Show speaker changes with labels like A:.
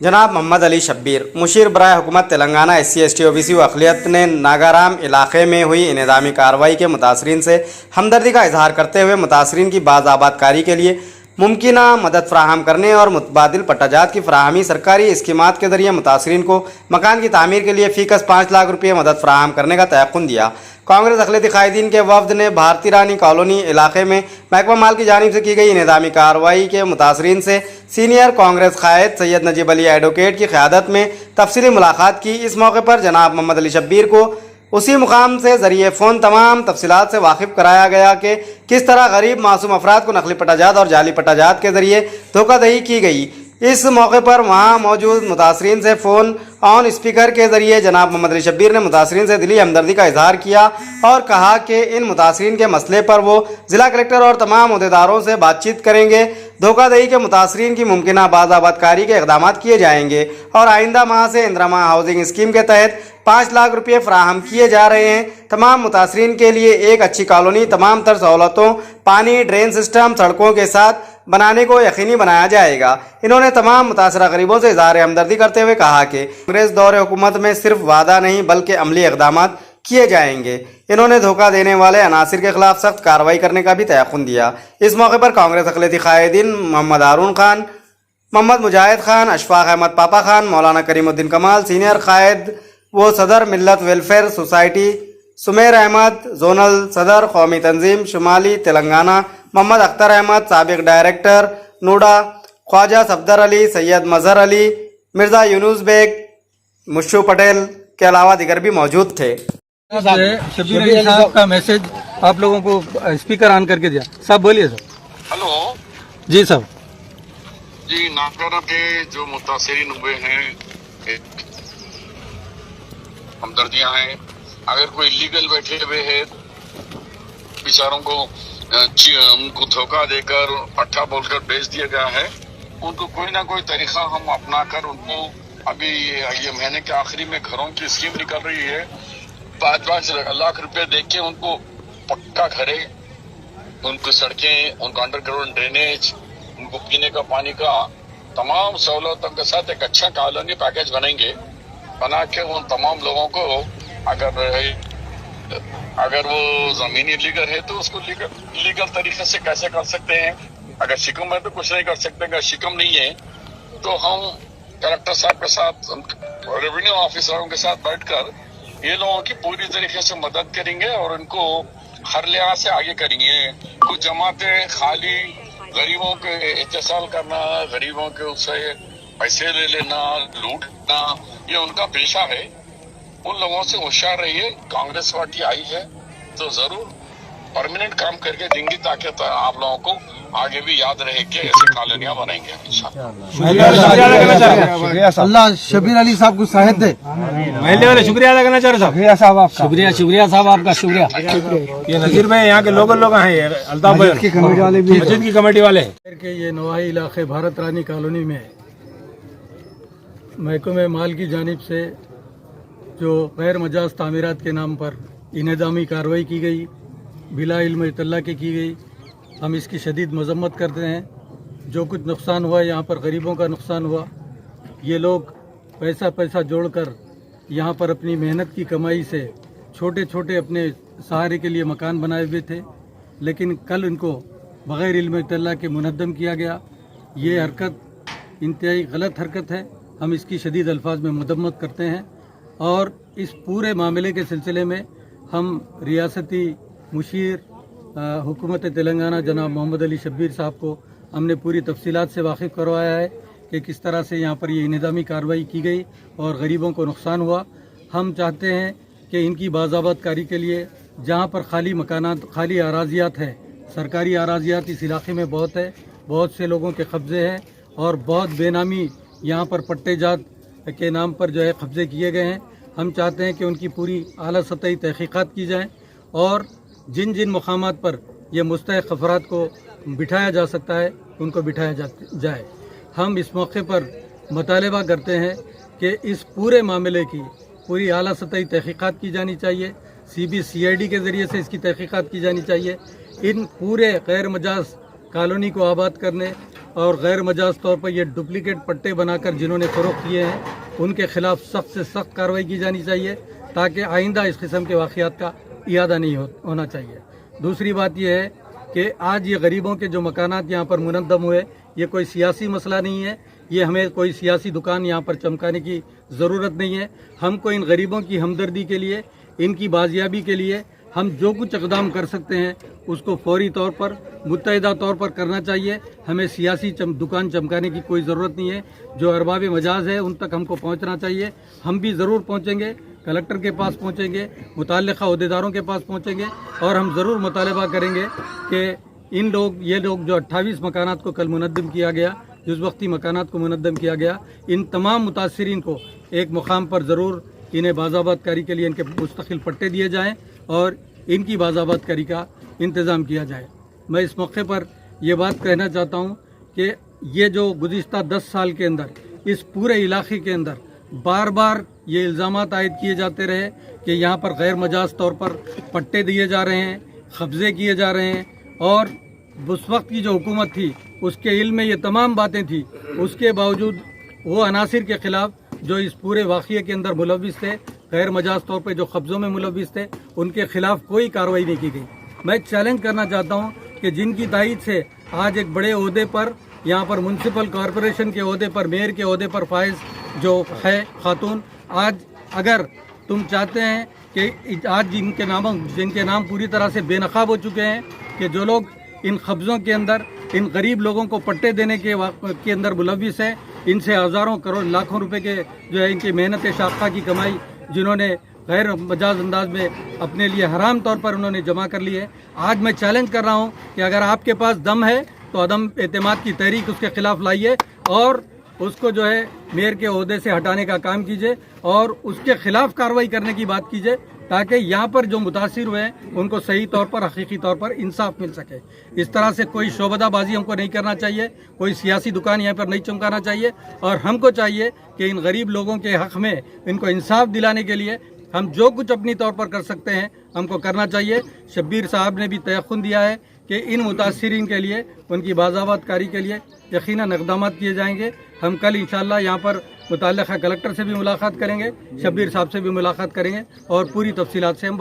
A: जनाब मोहम्मद अली शब्बीर मुशीर बराए हुकूमत तेलंगाना SC/ST OBC व अक़लियत ने नागाराम इलाके में हुई इनेज़ामी कार्रवाई के मुतासरीन से हमदर्दी का इजहार करते हुए मुतासरीन की बाज़ाबादकारी के लिए मुमकिना मदद फराहम करने और मुतबादिल पट्टाजात की फराहमी सरकारी स्कीमात के ज़रिए मुतासरीन को मकान की तामीर के लिए फ़ीकस 5 लाख रुपये मदद फराहम करने का तयक़ुन दिया। कांग्रेस अक़लियती क़ायदीन के वफ़द ने भारती रानी कॉलोनी इलाके में महकमा माल की जानिब से की गई इनेज़ामी कार्रवाई के मुतासरीन से सीनियर कांग्रेस क़ायद सैयद नजीब अली एडवोकेट की क़यादत में तफसीली मुलाकात की। इस मौके पर जनाब मोहम्मद अली शब्बीर को उसी मुकाम से ज़रिए फ़ोन तमाम तफसीलात से वाकिफ़ कराया गया कि किस तरह गरीब मासूम अफराद को नकली पट्टाजात और जाली पट्टाजात के ज़रिए धोखाधड़ी की गई। इस मौके पर वहाँ मौजूद मुतासरीन से फ़ोन ऑन स्पीकर के ज़रिए जनाब मोहम्मद अली शब्बीर ने मुतासरीन से दिली हमदर्दी का इजहार किया और कहा कि इन मुतासरीन के मसले पर वो ज़िला कलेक्टर और तमाम अहदेदारों से बातचीत करेंगे। धोखाधड़ी के मुतासरीन की मुमकिना बाज़ाबादकारी के इक़दाम किए जाएंगे और आइंदा माह से इंदिरा हाउसिंग स्कीम के तहत 5 लाख रुपये फराहम किए जा रहे हैं। तमाम मुतासरीन के लिए एक अच्छी कॉलोनी तमाम तर सहूलतों, पानी, ड्रेन सिस्टम, सड़कों के साथ बनाने को यकीनी बनाया जाएगा। इन्होंने तमाम मुतासरा गरीबों से इज़हार हमदर्दी करते हुए कहा कि कांग्रेस दौरे हुकूमत में सिर्फ वादा नहीं बल्कि अमली इक़दाम किए जाएंगे। इन्होंने धोखा देने वाले अनासिर के खिलाफ सख्त कार्रवाई करने का भी तयक़ुन दिया। इस मौके पर कांग्रेस अक़लियती क़ायदीन मोहम्मद हारून खान, मोहम्मद मुजाहिद खान, अशफाक अहमद पापा खान, मौलाना करीमुद्दीन कमाल, सीनियर क़ायद वो सदर Millat welfare society, Sumer Ahmed, zonal सदर कौमी तंजीम शुमाली तेलंगाना, मोहम्मद अख्तर अहमद, साबिक डायरेक्टर नूडा, ख्वाजा सफदर अली, सैयद मजहर अली, मिर्ज़ा यूनुस बेग, मुश्शू पटेल के अलावा दिगर भी मौजूद थे।
B: शब्बीर अली साहब का मैसेज आप लोगों को स्पीकर ऑन करके दिया। साहब बोलिए सर।
C: हेलो
B: जी साहब।
C: जी, नागरा के जो मुतासरीन हुए हैं, हमदर्दियां हैं। अगर कोई इलीगल बैठे हुए है बेचारों को उनको धोखा देकर पट्टा बोलकर बेच दिया गया है, उनको कोई ना कोई तरीका हम अपना कर उनको अभी ये महीने के आखिरी में घरों की स्कीम निकल रही है, 5 लाख रुपए दे के उनको पक्का घरे, उनको सड़कें, उनको अंडरग्राउंड ड्रेनेज, उनको पीने का पानी का तमाम सहूलतों के साथ एक अच्छा कॉलोनी पैकेज बना के उन तमाम लोगों को अगर वो जमीनी लीगल है तो उसको लीगल तरीके से कैसे कर सकते हैं। अगर शिकम है तो कुछ नहीं कर सकते, अगर शिकम नहीं है तो हम कलेक्टर साहब के साथ, रेवेन्यू ऑफिसरों के साथ बैठकर ये लोगों की पूरी तरीके से मदद करेंगे और इनको हर लिहाज से आगे करेंगे। कुछ जमातें खाली गरीबों के इत्तेसाल करना, गरीबों के उससे पैसे ले लेना, लूटना, ये उनका पेशा है। उन लोगों से होशियार रहिए। कांग्रेस पार्टी आई है तो जरूर परमानेंट काम करके देंगी ताकि आप लोगों को आगे भी याद रहे कि ऐसी कॉलोनियां बनाएंगे।
B: अल्लाह शब्बीर अली साहब को शाहिद दे।
D: महल्ले वाले शुक्रिया अदा करना चाह रहे साहब।
B: साहब आपका
D: शुक्रिया साहब आपका शुक्रिया। ये नजीर भाई यहाँ के लोकल लोग हैं, अल्ताफ भाई मस्जिद की कमेटी वाले
B: के ये नवाही इलाके भारत रानी कॉलोनी में महकमे माल की जानिब से जो गैर मजाज तामीरात के नाम पर इनेज़ामी कार्रवाई की गई, बिला इल्म इत्तला की गई, हम इसकी शदीद मजम्मत करते हैं। जो कुछ नुकसान हुआ, यहाँ पर गरीबों का नुकसान हुआ, ये लोग पैसा जोड़कर यहाँ पर अपनी मेहनत की कमाई से छोटे छोटे अपने सहारे के लिए मकान बनाए हुए थे, लेकिन कल इनको बग़ैर इल्म इत्तला के मुनद्दम किया गया। ये हरकत इंतहाई गलत हरकत है। हम इसकी शदीद अल्फाज में मजम्मत करते हैं और इस पूरे मामले के सिलसिले में हम रियासती मुशीर हुकूमत तेलंगाना जनाब मोहम्मद अली शब्बीर साहब को हमने पूरी तफसीलात से वाकिफ़ करवाया है कि किस तरह से यहाँ पर ये इनेज़ामी कार्रवाई की गई और गरीबों को नुकसान हुआ। हम चाहते हैं कि इनकी बाज़ाबादकारी के लिए जहाँ पर खाली मकानात, खाली अराजियात है, सरकारी अराजियात इस इलाके में बहुत है, बहुत से लोगों के कब्ज़े हैं और बहुत बेनामी यहाँ पर पट्टेजात के नाम पर जो है कब्ज़े किए गए हैं। हम चाहते हैं कि उनकी पूरी आला सतही तहक़ीक़ात की जाए और जिन जिन मकामात पर यह मुस्तहिक़ अफराद को बिठाया जा सकता है उनको बिठाया जाए। हम इस मौके पर मुतालबा करते हैं कि इस पूरे मामले की पूरी आला सतही तहक़ीक़ात की जानी चाहिए। CID के ज़रिए से इसकी तहक़ीक़ात की जानी चाहिए। इन पूरे गैर मजाज कॉलोनी को आबाद करने اور غیر مجاز طور پر یہ ڈپلیکیٹ پٹے بنا کر جنہوں نے فروخت کیے ہیں ان کے خلاف سخت سے سخت کارروائی کی جانی چاہیے تاکہ آئندہ اس قسم کے واقعات کا اعادہ نہیں ہونا چاہیے۔ دوسری بات یہ ہے کہ آج یہ غریبوں کے جو مکانات یہاں پر منہدم ہوئے، یہ کوئی سیاسی مسئلہ نہیں ہے، یہ ہمیں کوئی سیاسی دکان یہاں پر چمکانے کی ضرورت نہیں ہے۔ ہم کو ان غریبوں کی ہمدردی کے لیے، ان کی بازیابی کے لیے ہم جو کچھ اقدام کر سکتے ہیں اس کو فوری طور پر متحدہ طور پر کرنا چاہیے۔ ہمیں سیاسی دکان چمکانے کی کوئی ضرورت نہیں ہے۔ جو ارباب مجاز ہے ان تک ہم کو پہنچنا چاہیے۔ ہم بھی ضرور پہنچیں گے، کلکٹر کے پاس پہنچیں گے، متعلقہ عہدیداروں کے پاس پہنچیں گے اور ہم ضرور مطالبہ کریں گے کہ یہ لوگ جو 28 مکانات کو کل منہدم کیا گیا، جس وقتی مکانات کو منہدم کیا گیا، ان تمام متاثرین کو ایک مقام پر ضرور انہیں بازآباد کاری کے لیے ان کے مستقل پٹے دیے جائیں اور ان کی بازآباد کاری کا انتظام کیا جائے۔ میں اس موقع پر یہ بات کہنا چاہتا ہوں کہ یہ جو گزشتہ 10 سال کے اندر اس پورے علاقے کے اندر بار بار یہ الزامات عائد کیے جاتے رہے کہ یہاں پر غیر مجاز طور پر پٹے دیے جا رہے ہیں، قبضے کیے جا رہے ہیں، اور اس وقت کی جو حکومت تھی اس کے علم میں یہ تمام باتیں تھیں، اس کے باوجود وہ عناصر کے خلاف جو اس پورے واقعے کے اندر ملوث تھے، غیر مجاز طور پہ جو قبضوں میں ملوث تھے، ان کے خلاف کوئی کارروائی نہیں کی گئی۔ میں چیلنج کرنا چاہتا ہوں کہ جن کی تائید سے آج ایک بڑے عہدے پر یہاں پر میونسپل کارپوریشن کے عہدے پر، میئر کے عہدے پر فائز جو ہے خاتون، آج اگر تم چاہتے ہیں کہ آج جن کے نام پوری طرح سے بے نقاب ہو چکے ہیں کہ جو لوگ ان قبضوں کے اندر ان غریب لوگوں کو پٹے دینے کے اندر ملوث ہیں، ان سے ہزاروں کروڑ لاکھوں روپے کے جو ہے ان کی محنت شاقہ کی کمائی جنہوں نے غیر مجاز انداز میں اپنے لیے حرام طور پر انہوں نے جمع کر لی ہے، آج میں چیلنج کر رہا ہوں کہ اگر آپ کے پاس دم ہے تو عدم اعتماد کی تحریک اس کے خلاف لائیے اور اس کو جو ہے میئر کے عہدے سے ہٹانے کا کام کیجیے اور اس کے خلاف کارروائی کرنے کی بات کیجیے تاکہ یہاں پر جو متاثر ہوئے ہیں ان کو صحیح طور پر، حقیقی طور پر انصاف مل سکے۔ اس طرح سے کوئی شعبدہ بازی ہم کو نہیں کرنا چاہیے، کوئی سیاسی دکان یہاں پر نہیں چمکانا چاہیے، اور ہم کو چاہیے کہ ان غریب لوگوں کے حق میں ان کو انصاف دلانے کے لیے ہم جو کچھ اپنی طور پر کر سکتے ہیں ہم کو کرنا چاہیے۔ شبیر صاحب نے بھی تیقن دیا ہے کہ ان متاثرین کے لیے، ان کی بازآباد کاری کے لیے یقیناً اقدامات کیے جائیں گے۔ ہم کل انشاءاللہ یہاں پر متعلقہ کلکٹر سے بھی ملاقات کریں گے، شبیر صاحب سے بھی ملاقات کریں گے اور پوری تفصیلات سے ہم